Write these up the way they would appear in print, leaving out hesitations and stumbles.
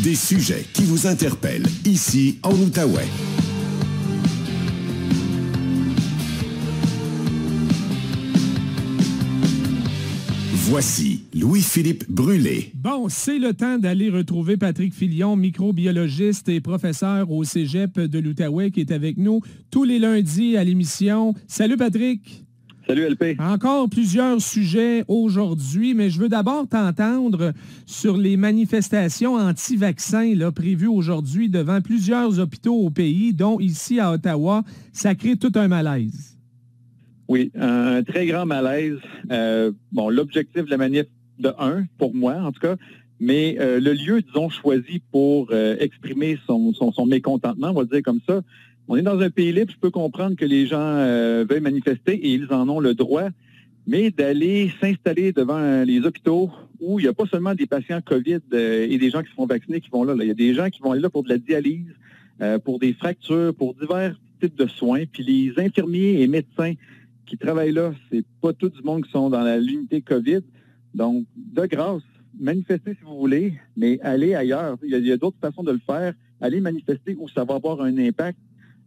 Des sujets qui vous interpellent ici en Outaouais. Voici Louis-Philippe Brûlé. Bon, c'est le temps d'aller retrouver Patrick Filion, microbiologiste et professeur au Cégep de l'Outaouais, qui est avec nous tous les lundis à l'émission. Salut Patrick! Salut LP. Encore plusieurs sujets aujourd'hui, mais je veux d'abord t'entendre sur les manifestations anti-vaccins là, prévues aujourd'hui devant plusieurs hôpitaux au pays, dont ici à Ottawa. Ça crée tout un malaise. Oui, un très grand malaise. L'objectif de la manif, pour moi en tout cas, mais le lieu, disons, choisi pour exprimer son mécontentement, on va le dire comme ça. On est dans un pays libre, je peux comprendre que les gens veuillent manifester et ils en ont le droit, mais d'aller s'installer devant les hôpitaux où il n'y a pas seulement des patients COVID et des gens qui se font vacciner qui vont là. Il y a des gens qui vont aller là pour de la dialyse, pour des fractures, pour divers types de soins. Puis les infirmiers et médecins qui travaillent là, c'est pas tout du monde qui sont dans l'unité COVID. Donc, de grâce, manifestez si vous voulez, mais allez ailleurs. Il y a d'autres façons de le faire. Allez manifester où ça va avoir un impact.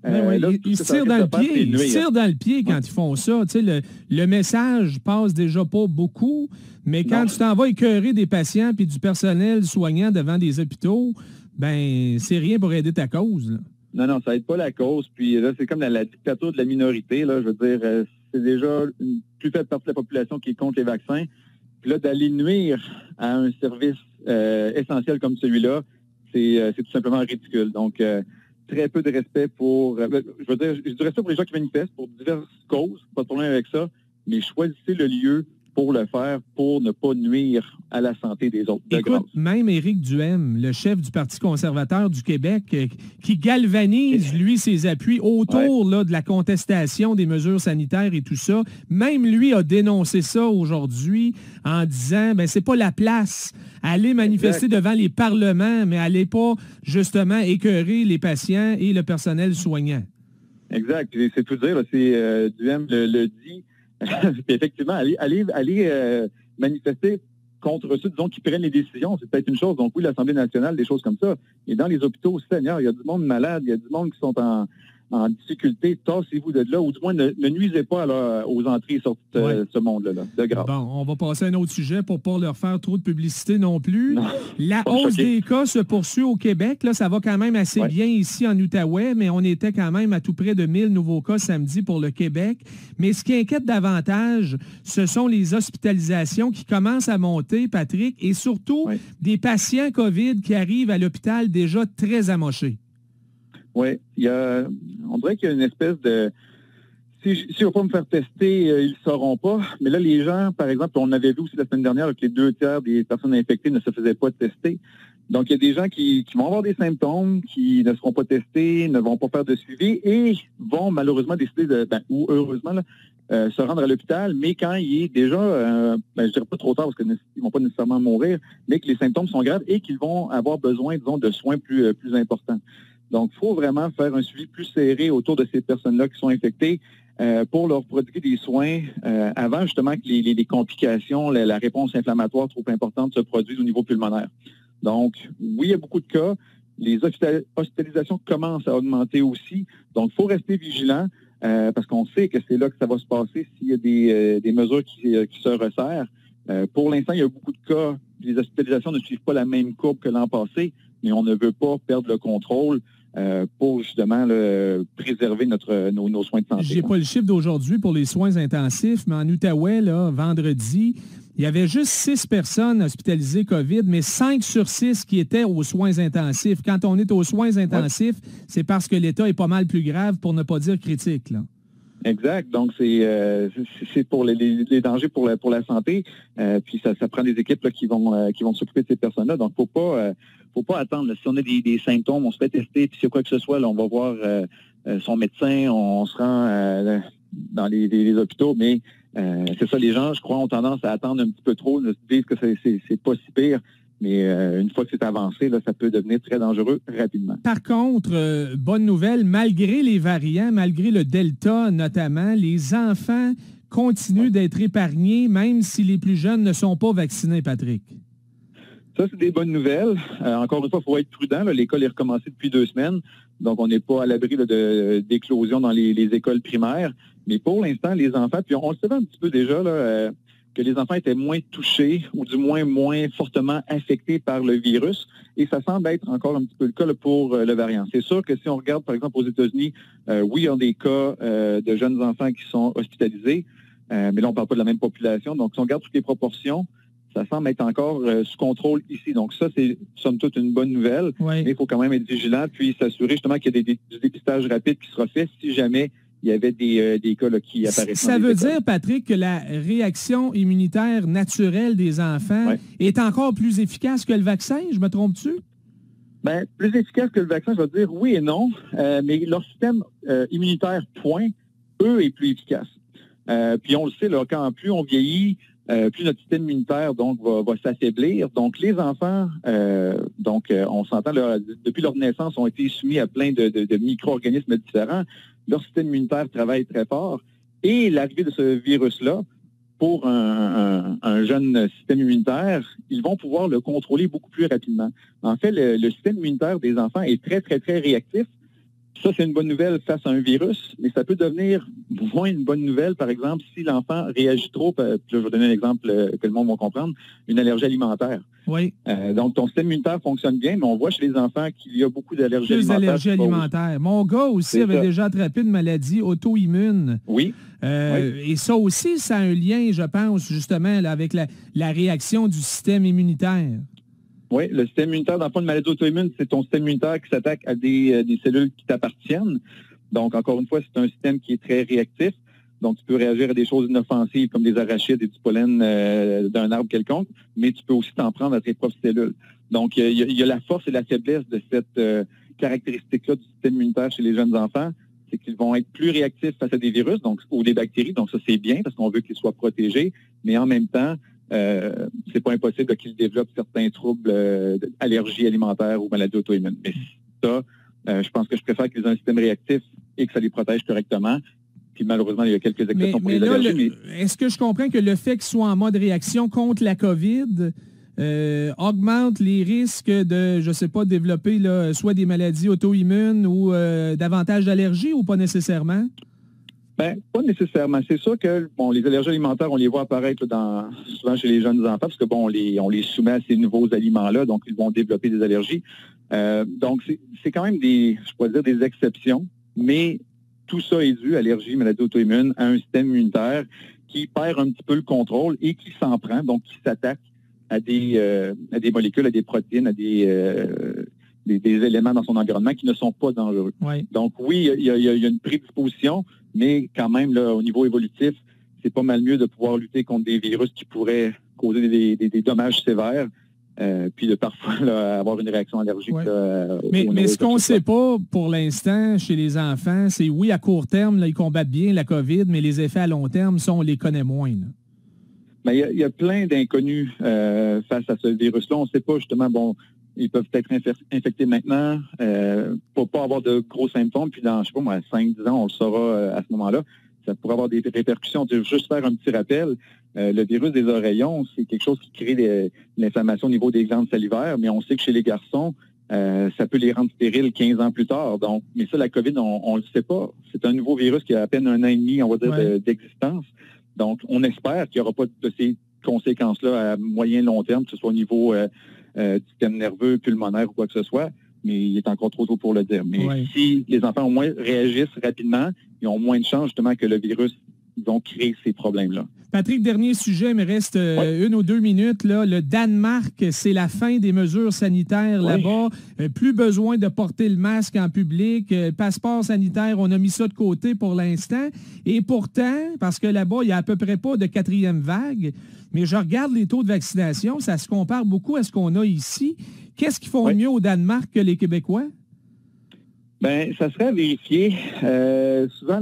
Ils se tirent dans le pied. Ils se tirent dans le pied quand ils font ça. Tu sais, le message passe déjà pas beaucoup, mais quand tu t'en vas écœurer des patients puis du personnel soignant devant des hôpitaux, ben c'est rien pour aider ta cause. Là. Non, ça aide pas la cause. Puis là, c'est comme la dictature de la minorité. Là, je veux dire, c'est déjà une plus faible partie de la population qui est contre les vaccins. Puis là, d'aller nuire à un service essentiel comme celui-là, c'est tout simplement ridicule. Donc, très peu de respect pour... j'ai du respect pour les gens qui manifestent pour diverses causes, pas de problème avec ça, mais choisissez le lieu pour le faire, pour ne pas nuire à la santé des autres. Écoute, même Éric Duhaime, le chef du Parti conservateur du Québec, qui galvanise, lui, ses appuis autour là, de la contestation des mesures sanitaires et tout ça, même lui a dénoncé ça aujourd'hui en disant, c'est pas la place. Allez manifester devant les parlements, mais allez pas, justement, écœurer les patients et le personnel soignant. Exact. C'est tout dire. Duhaime le dit. Puis effectivement, aller manifester contre ceux, disons, qui prennent les décisions, c'est peut-être une chose. Donc oui, l'Assemblée nationale, des choses comme ça. Et dans les hôpitaux, Seigneur, il y a du monde malade, il y a du monde qui sont en difficulté. Tassez-vous de là, ou du moins ne nuisez pas aux entrées et sorties de ce monde-là, de grâce. Bon, on va passer à un autre sujet pour ne pas leur faire trop de publicité non plus. Non, la hausse des cas se poursuit au Québec. Là, ça va quand même assez bien ici en Outaouais, mais on était quand même à tout près de 1000 nouveaux cas samedi pour le Québec. Mais ce qui inquiète davantage, ce sont les hospitalisations qui commencent à monter, Patrick, et surtout des patients COVID qui arrivent à l'hôpital déjà très amochés. Oui, on dirait qu'il y a une espèce de... Si on ne va pas me faire tester, ils ne sauront pas. Mais là, les gens, par exemple, on avait vu aussi la semaine dernière que les 2/3 des personnes infectées ne se faisaient pas tester. Donc, il y a des gens qui vont avoir des symptômes, qui ne seront pas testés, ne vont pas faire de suivi et vont malheureusement décider ou heureusement, se rendre à l'hôpital, mais quand il est déjà, je dirais pas trop tard parce qu'ils ne vont pas nécessairement mourir, mais que les symptômes sont graves et qu'ils vont avoir besoin, disons, de soins plus importants. Donc, il faut vraiment faire un suivi plus serré autour de ces personnes-là qui sont infectées pour leur prodiguer des soins avant justement que les complications, la réponse inflammatoire trop importante se produisent au niveau pulmonaire. Donc, oui, il y a beaucoup de cas. Les hospitalisations commencent à augmenter aussi. Donc, il faut rester vigilant parce qu'on sait que c'est là que ça va se passer s'il y a des mesures qui se resserrent. Pour l'instant, il y a beaucoup de cas. Les hospitalisations ne suivent pas la même courbe que l'an passé, mais on ne veut pas perdre le contrôle pour justement préserver nos soins de santé. J'ai pas le chiffre d'aujourd'hui pour les soins intensifs, mais en Outaouais, là, vendredi, il y avait juste 6 personnes hospitalisées COVID, mais 5 sur 6 qui étales aux soins intensifs. Quand on est aux soins intensifs, c'est parce que l'état est pas mal plus grave, pour ne pas dire critique, là. Exact. Donc, c'est pour les dangers pour la santé. Puis ça prend des équipes là, qui vont s'occuper de ces personnes-là. Donc, faut pas attendre. Là. Si on a des symptômes, on se fait tester, puis s'il y a quoi que ce soit, là, on va voir son médecin, on se rend dans les hôpitaux. Mais c'est ça, les gens, je crois, ont tendance à attendre un petit peu trop, se disent que c'est pas si pire. Mais une fois que c'est avancé, là, ça peut devenir très dangereux rapidement. Par contre, bonne nouvelle, malgré les variants, malgré le Delta notamment, les enfants continuent d'être épargnés, même si les plus jeunes ne sont pas vaccinés, Patrick. Ça, c'est des bonnes nouvelles. Encore une fois, il faut être prudent. Là. L'école est recommencée depuis 2 semaines, donc on n'est pas à l'abri d'éclosion dans les écoles primaires. Mais pour l'instant, les enfants, puis on le savait un petit peu déjà, là, que les enfants étaient moins touchés ou du moins fortement affectés par le virus. Et ça semble être encore un petit peu le cas là, pour le variant. C'est sûr que si on regarde, par exemple, aux États-Unis, oui, il y a des cas de jeunes enfants qui sont hospitalisés, mais là, on ne parle pas de la même population. Donc, si on regarde toutes les proportions, ça semble être encore sous contrôle ici. Donc ça, c'est somme toute une bonne nouvelle. Oui. Mais il faut quand même être vigilant puis s'assurer justement qu'il y a du dépistage rapide qui sera fait si jamais il y avait des cas là, qui apparaissent. Ça veut dire, Patrick, que la réaction immunitaire naturelle des enfants est encore plus efficace que le vaccin? Je me trompe-tu? Bien, plus efficace que le vaccin, je vais dire oui et non. Mais leur système immunitaire, eux, est plus efficace. Puis on le sait, là, quand plus on vieillit, plus notre système immunitaire donc va s'affaiblir. Donc les enfants, on s'entend là, depuis leur naissance, ont été soumis à plein de micro-organismes différents. Leur système immunitaire travaille très fort. Et l'arrivée de ce virus-là, pour un jeune système immunitaire, ils vont pouvoir le contrôler beaucoup plus rapidement. En fait, le système immunitaire des enfants est très, très, très réactif. Ça, c'est une bonne nouvelle face à un virus, mais ça peut devenir moins une bonne nouvelle, par exemple, si l'enfant réagit trop, puis là, je vais donner un exemple que le monde va comprendre, une allergie alimentaire. Oui. Donc, ton système immunitaire fonctionne bien, mais on voit chez les enfants qu'il y a beaucoup d'allergies alimentaires. Plus d'allergies alimentaires. Mon gars aussi avait déjà attrapé une maladie auto-immune. Oui. Et ça aussi, ça a un lien, je pense, justement, là, avec la réaction du système immunitaire. Oui, le système immunitaire, dans le fond, une maladie auto-immune, c'est ton système immunitaire qui s'attaque à des cellules qui t'appartiennent. Donc, encore une fois, c'est un système qui est très réactif. Donc, tu peux réagir à des choses inoffensives comme des arachides et du pollen d'un arbre quelconque, mais tu peux aussi t'en prendre à tes propres cellules. Donc, il y a la force et la faiblesse de cette caractéristique-là du système immunitaire chez les jeunes enfants, c'est qu'ils vont être plus réactifs face à des virus ou des bactéries. Donc, ça, c'est bien parce qu'on veut qu'ils soient protégés, mais en même temps, c'est pas impossible qu'ils développent certains troubles d'allergie alimentaire ou maladies auto-immunes. Mais ça, je pense que je préfère qu'ils aient un système réactif et que ça les protège correctement. Puis malheureusement, il y a quelques exceptions pour les allergies. Est-ce que je comprends que le fait qu'ils soient en mode réaction contre la COVID augmente les risques de, je sais pas, développer là, soit des maladies auto-immunes ou davantage d'allergies ou pas nécessairement? Bien, pas nécessairement. C'est sûr que les allergies alimentaires, on les voit apparaître souvent chez les jeunes enfants parce que on les soumet à ces nouveaux aliments-là, donc ils vont développer des allergies. Donc, c'est quand même des exceptions, mais tout ça est dû, allergie, maladie auto-immune, à un système immunitaire qui perd un petit peu le contrôle et qui s'en prend, donc qui s'attaque à des molécules, à des protéines, à des éléments dans son environnement qui ne sont pas dangereux. Oui. Donc oui, il y a une prédisposition, mais quand même, là, au niveau évolutif, c'est pas mal mieux de pouvoir lutter contre des virus qui pourraient causer des dommages sévères, puis de parfois là, avoir une réaction allergique. Ouais. Là, mais ce qu'on ne sait pas pour l'instant chez les enfants, c'est oui, à court terme, là, ils combattent bien la COVID, mais les effets à long terme, ça, on les connaît moins. Là. Mais il y a plein d'inconnus face à ce virus-là. On ne sait pas justement, ils peuvent être infectés maintenant, pour pas avoir de gros symptômes, puis dans, 5-10 ans, on le saura à ce moment-là. Ça pourrait avoir des répercussions. Je vais juste faire un petit rappel. Le virus des oreillons, c'est quelque chose qui crée de l'inflammation au niveau des glandes salivaires, mais on sait que chez les garçons, ça peut les rendre stériles 15 ans plus tard. Donc, mais ça, la COVID, on le sait pas. C'est un nouveau virus qui a à peine 1 an et demi, on va dire, d'existence. Donc, on espère qu'il n'y aura pas de ces conséquences-là à moyen long terme, que ce soit au niveau du système nerveux, pulmonaire ou quoi que ce soit, mais il est encore trop tôt pour le dire. Mais si les enfants au moins réagissent rapidement, ils ont moins de chances justement que le virus vont créer ces problèmes-là. Patrick, dernier sujet, il me reste 1 ou 2 minutes. Là. Le Danemark, c'est la fin des mesures sanitaires là-bas. Plus besoin de porter le masque en public. Passeport sanitaire, on a mis ça de côté pour l'instant. Et pourtant, parce que là-bas, il n'y a à peu près pas de 4e vague, mais je regarde les taux de vaccination, ça se compare beaucoup à ce qu'on a ici. Qu'est-ce qu'ils font mieux au Danemark que les Québécois? Bien, ça serait à vérifier. Souvent,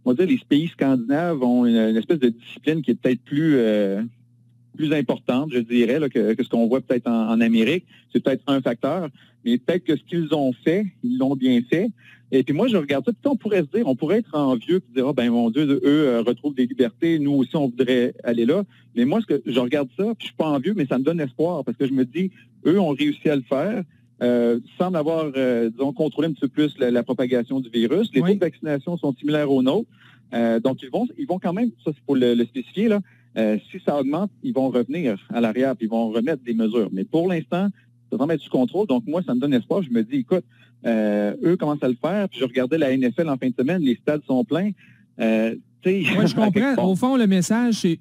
on va dire les pays scandinaves ont une espèce de discipline qui est peut-être plus importante, je dirais, là, que ce qu'on voit peut-être en Amérique. C'est peut-être un facteur, mais peut-être que ce qu'ils ont fait, ils l'ont bien fait. Et puis moi, je regarde ça, puis on pourrait se dire, on pourrait être envieux, puis dire, ah ben mon Dieu, eux retrouvent des libertés, nous aussi, on voudrait aller là. Mais moi, je regarde ça, puis je suis pas envieux, mais ça me donne espoir, parce que je me dis, eux ont réussi à le faire, semblent avoir, disons, contrôlé un petit peu plus la propagation du virus. Les taux de vaccination sont similaires aux nôtres. Donc, ils vont quand même, ça c'est pour le spécifier, là, si ça augmente, ils vont revenir à l'arrière, puis ils vont remettre des mesures. Mais pour l'instant, ça semble être sous contrôle. Donc, moi, ça me donne espoir. Je me dis, écoute, eux commencent à le faire. Puis je regardais la NFL en fin de semaine, les stades sont pleins. Je comprends. Au fond, le message, c'est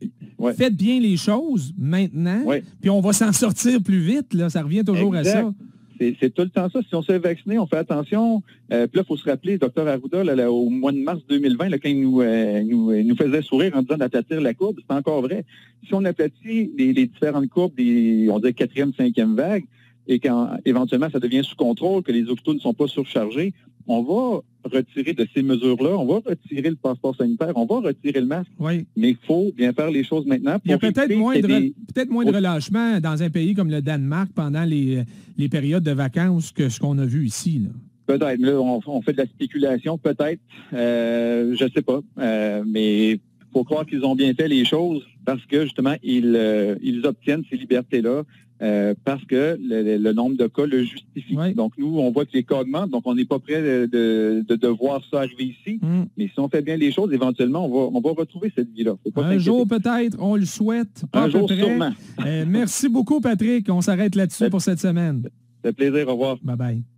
faites bien les choses maintenant, puis on va s'en sortir plus vite. Là. Ça revient toujours à ça. C'est tout le temps ça. Si on se fait vacciner, on fait attention. Puis là, il faut se rappeler, Dr Arruda, là, au mois de mars 2020, là, quand il nous faisait sourire en disant d'aplatir la courbe, c'est encore vrai. Si on aplatit les différentes courbes, on dirait 4e, 5e vague, et quand éventuellement ça devient sous contrôle, que les hôpitaux ne sont pas surchargés, on va retirer de ces mesures-là, on va retirer le passeport sanitaire, on va retirer le masque, mais il faut bien faire les choses maintenant. Il y a peut-être moins de relâchement dans un pays comme le Danemark pendant les périodes de vacances que ce qu'on a vu ici. Là. Peut-être. Là, on fait de la spéculation, peut-être. Je sais pas. Mais il faut croire qu'ils ont bien fait les choses parce que, justement, ils obtiennent ces libertés-là. Parce que le nombre de cas le justifie. Donc, nous, on voit que les cas augmentent, donc on n'est pas prêt de voir ça arriver ici. Mais si on fait bien les choses, éventuellement, on va retrouver cette vie-là. Un jour, peut-être, on le souhaite. Un jour, sûrement. Merci beaucoup, Patrick. On s'arrête là-dessus pour cette semaine. Ça fait plaisir. Au revoir. Bye-bye.